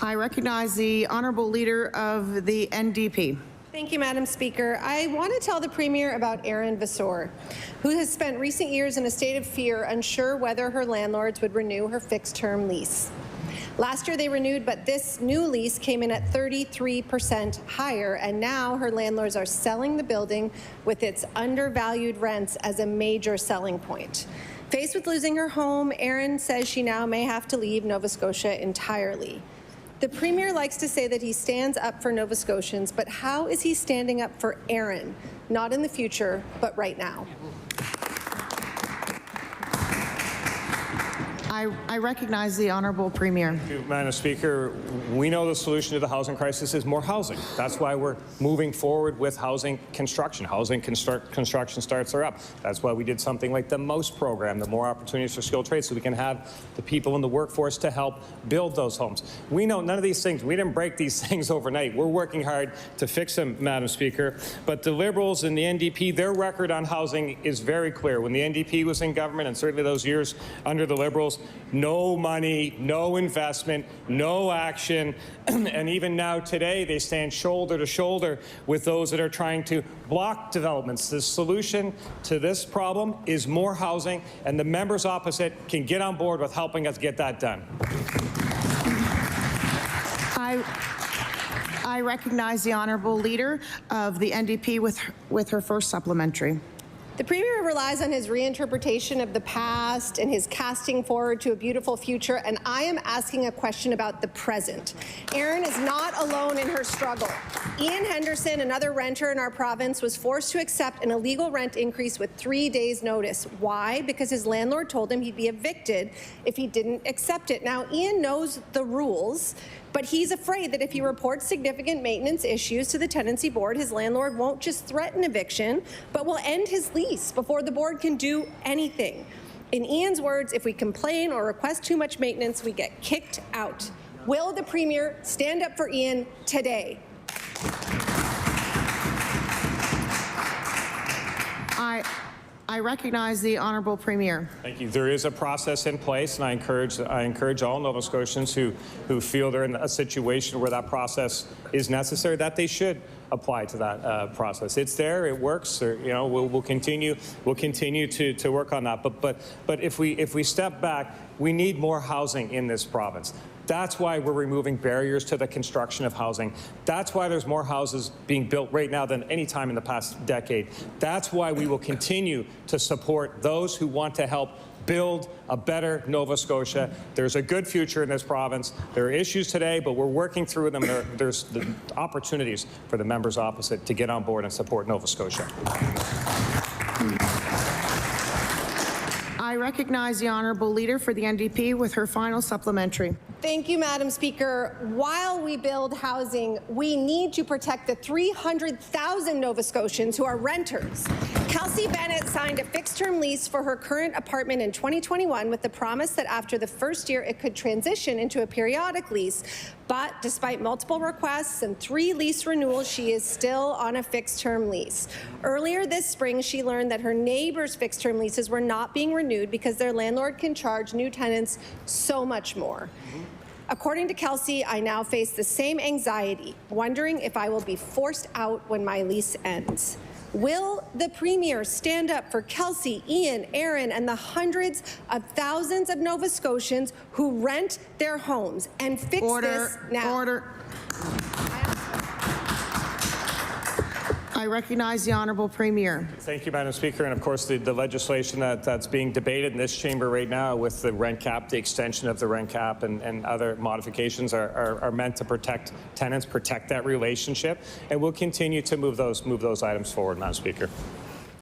I recognize the Honourable Leader of the NDP. Thank you, Madam Speaker. I want to tell the Premier about Erin Vasseur, who has spent recent years in a state of fear, unsure whether her landlords would renew her fixed-term lease. Last year they renewed, but this new lease came in at 33% higher, and now her landlords are selling the building with its undervalued rents as a major selling point. Faced with losing her home, Erin says she now may have to leave Nova Scotia entirely. The Premier likes to say that he stands up for Nova Scotians, but how is he standing up for Erin? Not in the future, but right now. I recognize the Honourable Premier. Thank you, Madam Speaker. We know the solution to the housing crisis is more housing. That's why we're moving forward with housing construction. Housing construction starts are up. That's why we did something like the MOUSE program, the More Opportunities for Skilled Trades, so we can have the people in the workforce to help build those homes. We know none of these things, we didn't break these things overnight. We're working hard to fix them, Madam Speaker. But the Liberals and the NDP, their record on housing is very clear. When the NDP was in government, and certainly those years under the Liberals, no money, no investment, no action, and even now today they stand shoulder to shoulder with those that are trying to block developments. The solution to this problem is more housing, and the members opposite can get on board with helping us get that done. I recognize the Honourable Leader of the NDP with her first supplementary. The Premier relies on his reinterpretation of the past and his casting forward to a beautiful future, and I am asking a question about the present. Erin is not alone in her struggle. Ian Henderson, another renter in our province, was forced to accept an illegal rent increase with 3 days' notice. Why? Because his landlord told him he'd be evicted if he didn't accept it. Now, Ian knows the rules, but he's afraid that if he reports significant maintenance issues to the tenancy board, his landlord won't just threaten eviction, but will end his lease before the board can do anything. In Ian's words, if we complain or request too much maintenance, we get kicked out. Will the Premier stand up for Ian today? I recognize the Honourable Premier. Thank you. There is a process in place, and I encourage all Nova Scotians who feel they're in a situation where that process is necessary, that they should apply to that process. It's there, it works. Or, you know, we'll continue to work on that. But if we step back, we need more housing in this province. That's why we're removing barriers to the construction of housing. That's why there's more houses being built right now than any time in the past decade. That's why we will continue to support those who want to help build a better Nova Scotia. There's a good future in this province. There are issues today, but we're working through them. There's the opportunities for the members opposite to get on board and support Nova Scotia. I recognize the Honourable Leader for the NDP with her final supplementary. Thank you, Madam Speaker. While we build housing, we need to protect the 300,000 Nova Scotians who are renters. Kelsey Bennett signed a fixed-term lease for her current apartment in 2021 with the promise that after the first year it could transition into a periodic lease. But despite multiple requests and 3 lease renewals, she is still on a fixed-term lease. Earlier this spring, she learned that her neighbors' fixed-term leases were not being renewed because their landlord can charge new tenants so much more. According to Kelsey, I now face the same anxiety, wondering if I will be forced out when my lease ends. Will the Premier stand up for Kelsey, Ian, Erin, and the hundreds of thousands of Nova Scotians who rent their homes and fix this now? Order. I recognize the Honourable Premier. Thank you, Madam Speaker. And of course, the legislation that's being debated in this chamber right now with the rent cap, the extension of the rent cap and other modifications are meant to protect tenants, protect that relationship. And we'll continue to move those items forward, Madam Speaker.